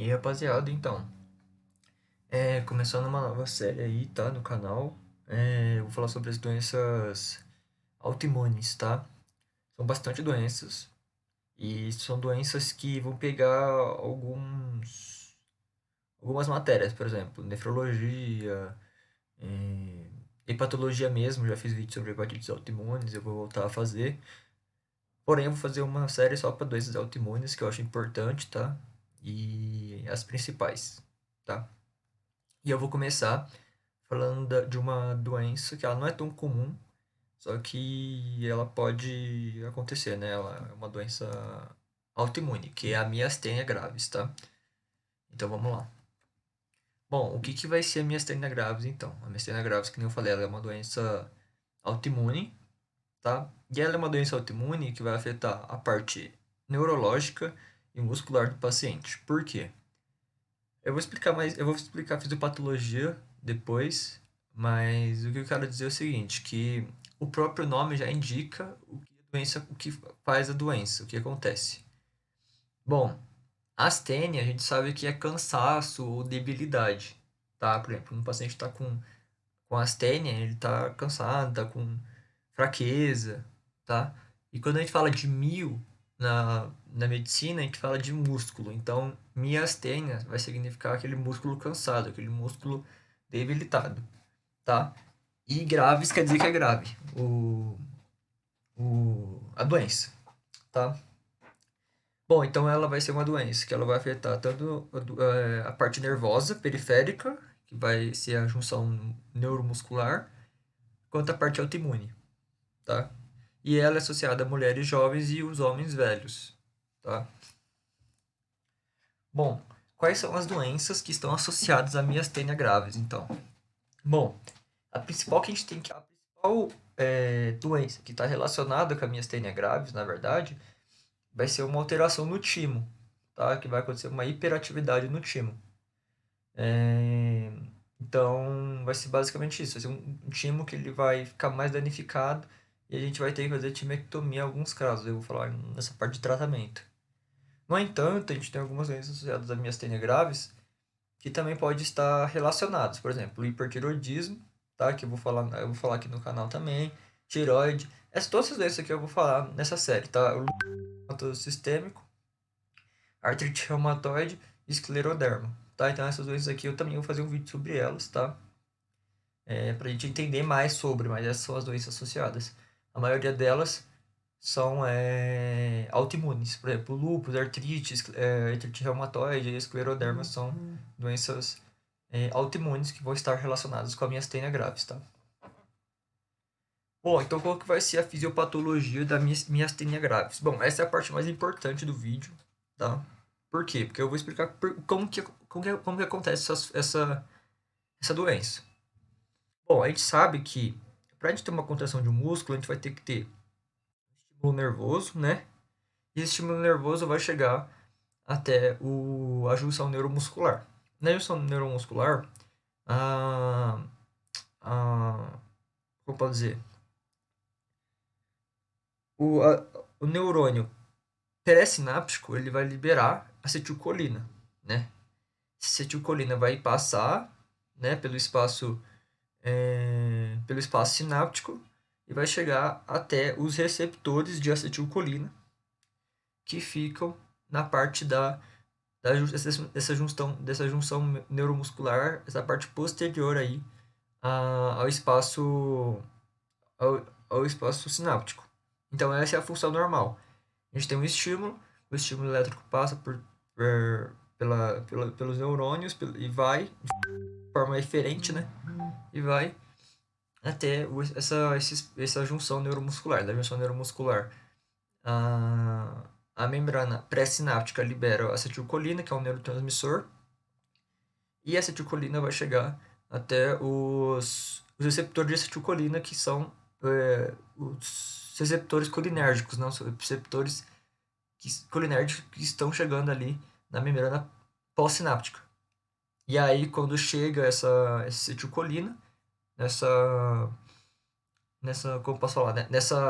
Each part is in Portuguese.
E aí, rapaziada, então, começando uma nova série aí, tá, no canal. Eu vou falar sobre as doenças autoimunes, tá? São bastante doenças e são doenças que vão pegar algumas matérias, por exemplo, nefrologia, é, hepatologia mesmo. Já fiz vídeo sobre hepatites autoimunes, eu vou voltar a fazer. Porém, eu vou fazer uma série só para doenças autoimunes que eu acho importante, tá? E as principais, tá? E eu vou começar falando de uma doença que ela não é tão comum, só que ela pode acontecer, né? Ela é uma doença autoimune, que é a miastênia gravis, tá? Então vamos lá. Bom, o que que vai ser a miastênia gravis então? A miastênia gravis, que nem eu falei, ela é uma doença autoimune, tá? E ela é uma doença autoimune que vai afetar a parte neurológica e muscular do paciente. Por quê? Eu vou explicar a fisiopatologia depois, mas o que eu quero dizer é o seguinte, que o próprio nome já indica o que faz a doença, o que acontece. Bom, astênia a gente sabe que é cansaço ou debilidade, tá? Por exemplo, um paciente está com astênia, ele está cansado, está com fraqueza, tá? E quando a gente fala de mio na medicina, a gente fala de músculo. Então, miastênia vai significar aquele músculo cansado, aquele músculo debilitado, tá? E graves quer dizer que é grave, a doença, tá? Bom, então ela vai ser uma doença que ela vai afetar tanto a parte nervosa periférica, que vai ser a junção neuromuscular, quanto a parte autoimune, tá? E ela é associada a mulheres jovens e os homens velhos, tá? Bom, quais são as doenças que estão associadas à miastênia graves, então? Bom, a principal doença que está relacionada com a miastênia graves, na verdade, vai ser uma alteração no timo, tá? Que vai acontecer uma hiperatividade no timo. É, Então, vai ser basicamente isso. Vai ser um timo que ele vai ficar mais danificado e a gente vai ter que fazer timectomia em alguns casos. Eu vou falar nessa parte de tratamento. No entanto, a gente tem algumas doenças associadas à miastênia graves que também pode estar relacionados. Por exemplo, o hipertiroidismo, tá? Que eu vou falar aqui no canal também. Tiroide. Todas essas doenças aqui eu vou falar nessa série, tá? O lúpus sistêmico, artrite reumatoide e escleroderma, tá? Então essas doenças aqui eu também vou fazer um vídeo sobre elas, tá? Pra gente entender mais sobre, mas essas são as doenças associadas. A maioria delas são autoimunes. Por exemplo, lúpus, artrite, artrite reumatoide e escleroderma são doenças autoimunes que vão estar relacionadas com a miastênia gravis, tá? Bom, então qual que vai ser a fisiopatologia da miastênia gravis? Bom, essa é a parte mais importante do vídeo, tá? Por quê? Porque eu vou explicar como que acontece essa doença. Bom, a gente sabe que para a gente ter uma contração de um músculo, a gente vai ter que ter estímulo nervoso, né? E esse estímulo nervoso vai chegar até a junção neuromuscular. Na junção neuromuscular, a, como pode dizer, o, a, o neurônio pré-sináptico ele vai liberar acetilcolina, né? Essa acetilcolina vai passar, né, pelo espaço sináptico e vai chegar até os receptores de acetilcolina que ficam na parte dessa junção neuromuscular, essa parte posterior aí ao espaço ao espaço sináptico. Então essa é a função normal. A gente tem um estímulo, o estímulo elétrico passa pelos neurônios e vai de forma eferente, né? E vai até essa junção neuromuscular. Da junção neuromuscular, a membrana pré-sináptica libera acetilcolina, que é um neurotransmissor, e essa acetilcolina vai chegar até os receptores de acetilcolina, que são os receptores colinérgicos, não, são receptores colinérgicos que estão chegando ali na membrana pós-sináptica. E aí, quando chega essa acetilcolina, nessa, como posso falar, né? Nesses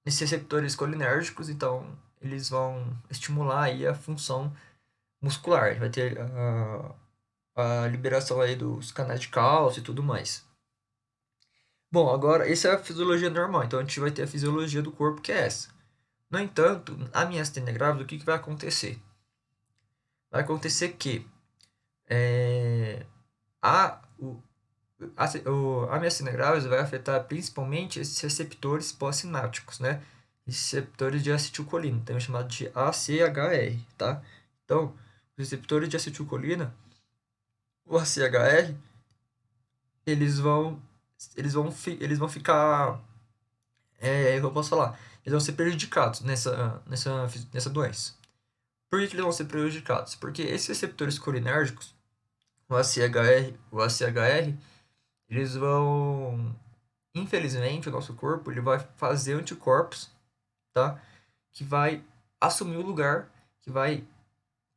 receptores colinérgicos, então eles vão estimular aí a função muscular. A gente vai ter a liberação aí dos canais de cálcio e tudo mais. Bom, agora, essa é a fisiologia normal, então a gente vai ter a fisiologia do corpo, que é essa. No entanto, a miastênia grávida, o que vai acontecer? Vai acontecer que a, o, a miastênia grávida vai afetar principalmente esses receptores pós-sinápticos, né? Esses receptores de acetilcolina, também chamado de ACHR, tá? Então, os receptores de acetilcolina, o ACHR, eles vão, eles vão ficar, eu posso falar, eles vão ser prejudicados nessa doença. Por que eles vão ser prejudicados? Porque esses receptores colinérgicos, o ACHR, eles vão, infelizmente, o nosso corpo ele vai fazer anticorpos, tá? Que vai assumir o lugar, que vai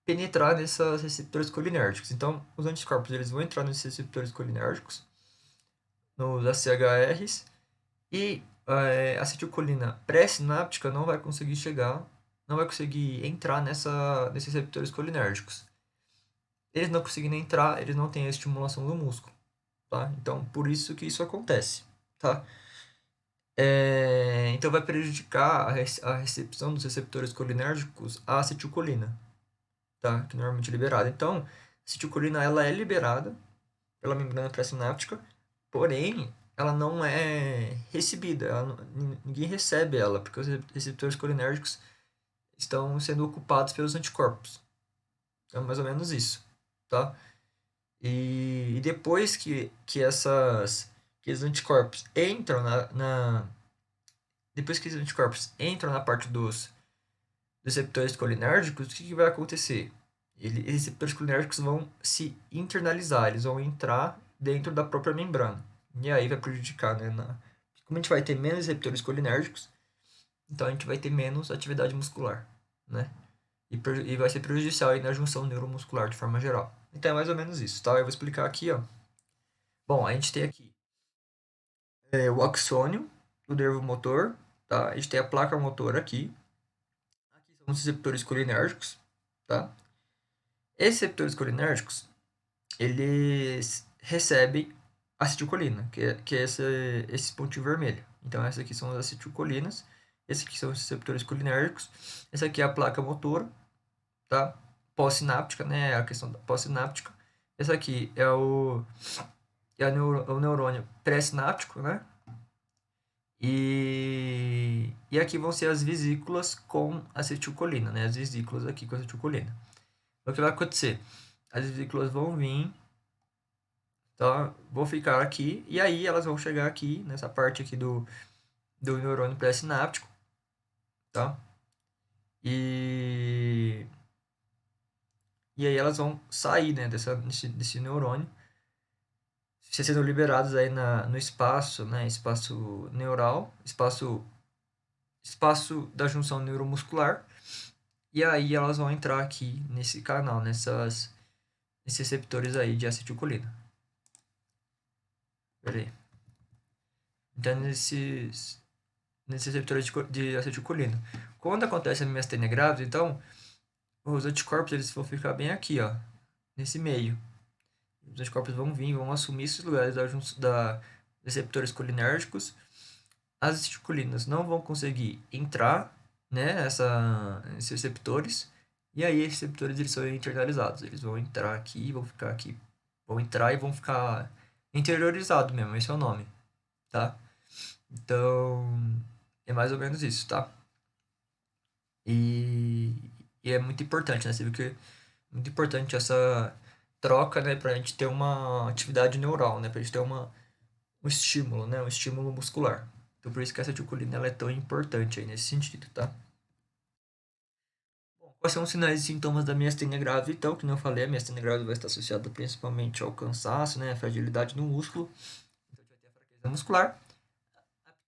penetrar nesses receptores colinérgicos. Então, os anticorpos eles vão entrar nesses receptores colinérgicos, nos ACHRs, e a acetilcolina pré-sináptica não vai conseguir chegar, não vai conseguir entrar nesses receptores colinérgicos. Eles não conseguindo entrar, eles não têm a estimulação do músculo, tá? Então, por isso que isso acontece, tá? Então, vai prejudicar a recepção dos receptores colinérgicos à acetilcolina, tá? Que normalmente é liberada. Então, a acetilcolina, ela é liberada pela membrana pré-sináptica, porém, ela não é recebida, ninguém recebe ela, porque os receptores colinérgicos estão sendo ocupados pelos anticorpos. É mais ou menos isso, tá? E depois que esses anticorpos entram depois que esses anticorpos entram na parte dos receptores colinérgicos, o que vai acontecer? Esses receptores colinérgicos vão se internalizar, eles vão entrar dentro da própria membrana. E aí vai prejudicar, né? Como a gente vai ter menos receptores colinérgicos, então a gente vai ter menos atividade muscular, né? E vai ser prejudicial aí na junção neuromuscular de forma geral. Então é mais ou menos isso, tá? Eu vou explicar aqui, ó. Bom, a gente tem aqui o axônio, o nervo motor, tá? A gente tem a placa motora aqui. Aqui são os receptores colinérgicos, tá? Esses receptores colinérgicos, eles recebem acetilcolina, que é esse pontinho vermelho. Então, essas aqui são as acetilcolinas, esses aqui são os receptores colinérgicos, essa aqui é a placa motora, tá? Pós-sináptica, né? A questão da pós-sináptica. Esse aqui é o neurônio pré-sináptico, né? E aqui vão ser as vesículas com acetilcolina, né? As vesículas aqui com acetilcolina. O que vai acontecer? As vesículas vão vir, tá? Vão ficar aqui, e aí elas vão chegar aqui, nessa parte aqui do neurônio pré-sináptico, tá? E, e aí elas vão sair, né, desse neurônio, sendo liberadas aí no espaço, né? Espaço neural, espaço da junção neuromuscular. E aí elas vão entrar aqui nesse canal, nesses receptores aí de acetilcolina. Pera aí. Então, nesses receptores de acetilcolina. Quando acontece a miastênia grávida, então, os anticorpos eles vão ficar bem aqui, ó, nesse meio. Os anticorpos vão vir, vão assumir esses lugares da receptores colinérgicos. As acetilcolinas não vão conseguir entrar, né, esses receptores. E aí, esses receptores eles são internalizados. Eles vão entrar aqui, vão ficar aqui. Vão entrar e vão ficar interiorizados mesmo, esse é o nome, tá? Então, é mais ou menos isso, tá? E, e é muito importante, né? Você viu que é muito importante essa troca, né? Pra gente ter uma atividade neural, né? Pra gente ter um estímulo, né? Um estímulo muscular. Então, por isso que essa acetilcolina ela é tão importante aí nesse sentido, tá? Bom, quais são os sinais e sintomas da miastênia grávida? Então, como eu falei, a miastênia grávida vai estar associada principalmente ao cansaço, né? A fragilidade no músculo. Então, a gente vai ter a fraqueza muscular.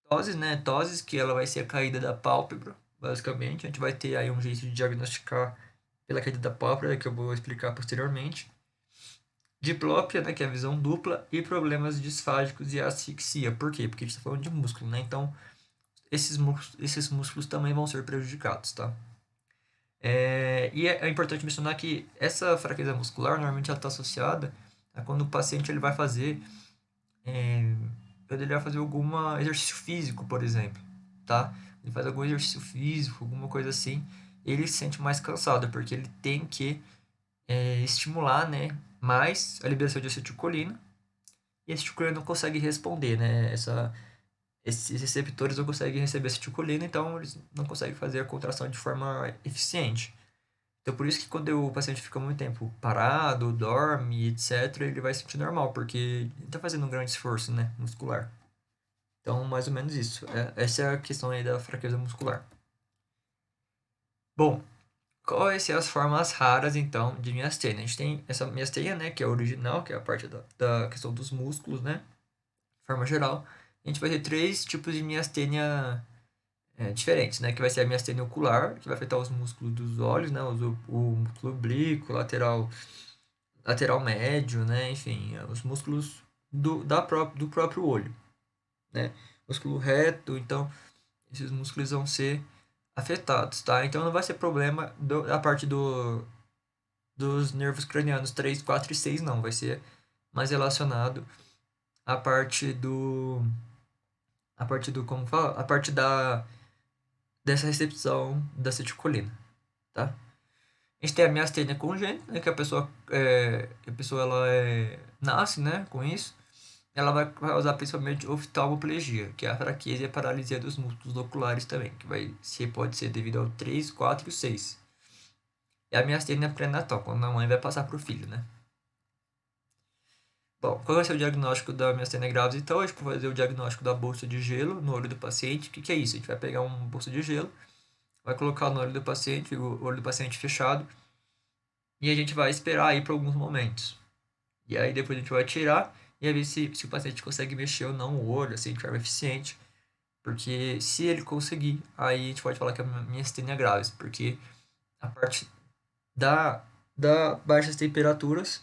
Toses, né? Toses, que ela vai ser a caída da pálpebra, basicamente. A gente vai ter aí um jeito de diagnosticar pela caída da pálpebra, que eu vou explicar posteriormente. Diplopia, né? Que é a visão dupla. E problemas disfágicos e asfixia. Por quê? Porque a gente está falando de músculo, né? Então, esses músculos também vão ser prejudicados, tá? E é importante mencionar que essa fraqueza muscular normalmente ela está associada a quando o paciente ele vai fazer é, quando ele vai fazer algum exercício físico, por exemplo, tá? Ele faz algum exercício físico, alguma coisa assim, ele se sente mais cansado porque ele tem que estimular, né, mais a liberação de acetilcolina e a acetilcolina não consegue responder, né? Esses receptores não conseguem receber acetilcolina, então eles não conseguem fazer a contração de forma eficiente. Então, por isso que quando o paciente fica muito tempo parado, dorme, etc., ele vai se sentir normal, porque ele está fazendo um grande esforço, né, muscular. Então, mais ou menos isso. Essa é a questão aí da fraqueza muscular. Bom, quais são as formas raras, então, de miastênia? A gente tem essa miastênia, né, que é a original, que é a parte da questão dos músculos, né, de forma geral. A gente vai ter três tipos de miastênia diferentes, né? Que vai ser a miastênia ocular, que vai afetar os músculos dos olhos, né? O músculo oblíquo, lateral médio, né? Enfim, os músculos do próprio olho, né? Músculo reto, então esses músculos vão ser afetados, tá? Então não vai ser problema da parte dos nervos cranianos 3 4 e 6 não. Vai ser mais relacionado à parte do, como fala? A parte dessa recepção da acetilcolina, tá? A gente tem a miastênia congênita, né, que a pessoa ela nasce, né, com isso. Ela vai causar principalmente oftalmoplegia, que é a fraqueza e a paralisia dos músculos oculares também, que pode ser devido ao 3 4 e 6. E a miastênia pré-natal, quando a mãe vai passar para o filho, né? Bom, qual vai ser o diagnóstico da miastênia graves? Então, a gente vai fazer o diagnóstico da bolsa de gelo no olho do paciente. O que é isso? A gente vai pegar uma bolsa de gelo, vai colocar no olho do paciente, o olho do paciente fechado, e a gente vai esperar aí por alguns momentos. E aí depois a gente vai tirar e aí ver se o paciente consegue mexer ou não o olho, assim, de forma eficiente. Porque se ele conseguir, aí a gente pode falar que é uma miastênia graves, porque a parte da, da baixas temperaturas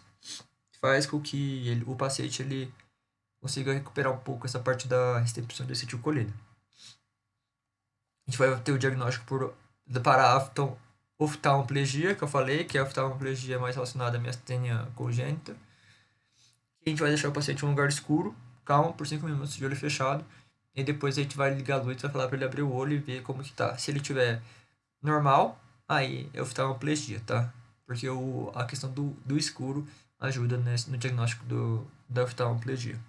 faz com que o paciente ele consiga recuperar um pouco essa parte da restrição de acetilcolina. A gente vai ter o diagnóstico para a oftalmoplegia, que eu falei, que a oftalmoplegia é mais relacionada à miastênia congênita. A gente vai deixar o paciente em um lugar escuro, calmo, por 5 minutos de olho fechado. E depois a gente vai ligar a luz e vai falar para ele abrir o olho e ver como que tá. Se ele tiver normal, aí é oftalmoplegia, tá? Porque a questão do escuro ajuda no diagnóstico da oftalmoplegia.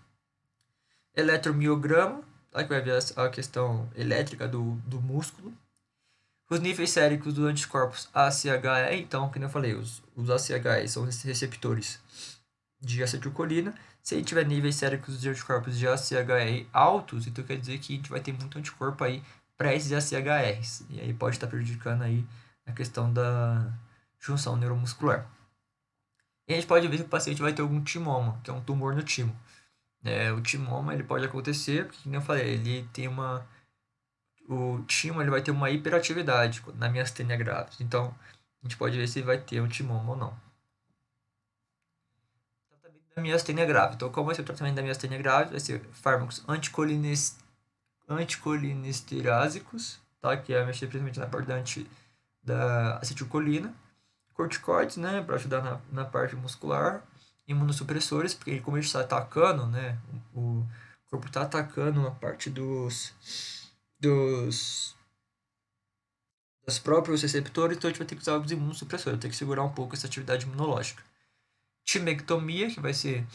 Eletromiograma, tá? Que vai ver a questão elétrica do músculo. Os níveis séricos dos anticorpos ACHE, então, como eu falei, os ACHE são esses receptores de acetilcolina. Se ele tiver níveis séricos de anticorpos de ACHR altos, então quer dizer que a gente vai ter muito anticorpo aí para esses ACHRs. E aí pode estar prejudicando aí a questão da junção neuromuscular. E a gente pode ver que o paciente vai ter algum timoma, que é um tumor no timo. O timoma ele pode acontecer, porque, como eu falei, o timo ele vai ter uma hiperatividade na miastênia graves. Então, a gente pode ver se vai ter um timoma ou não. Tratamento da miastênia grave. Então, qual vai ser o tratamento da miastênia grave? Vai ser fármacos anticolinesterásicos, tá? Que é mexer principalmente na parte da acetilcolina. Corticoides, né? Para ajudar na parte muscular. Imunossupressores, porque como a gente está atacando, né? O corpo está atacando a parte dos próprios receptores, então a gente vai ter que usar os imunossupressores, tem que segurar um pouco essa atividade imunológica. Timectomia, que vai ser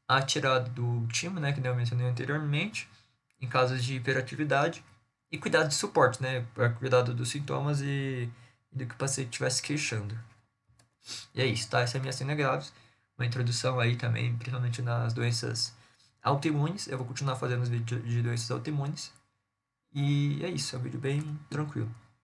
a tirada do timo, né, que eu mencionei anteriormente, em casos de hiperatividade, e cuidado de suporte, né, para cuidado dos sintomas e do que o paciente estivesse queixando. E é isso, tá? Essa é a minha cena graves, uma introdução aí também, principalmente nas doenças autoimunes. Eu vou continuar fazendo os vídeos de doenças autoimunes. E é isso, é um vídeo bem tranquilo.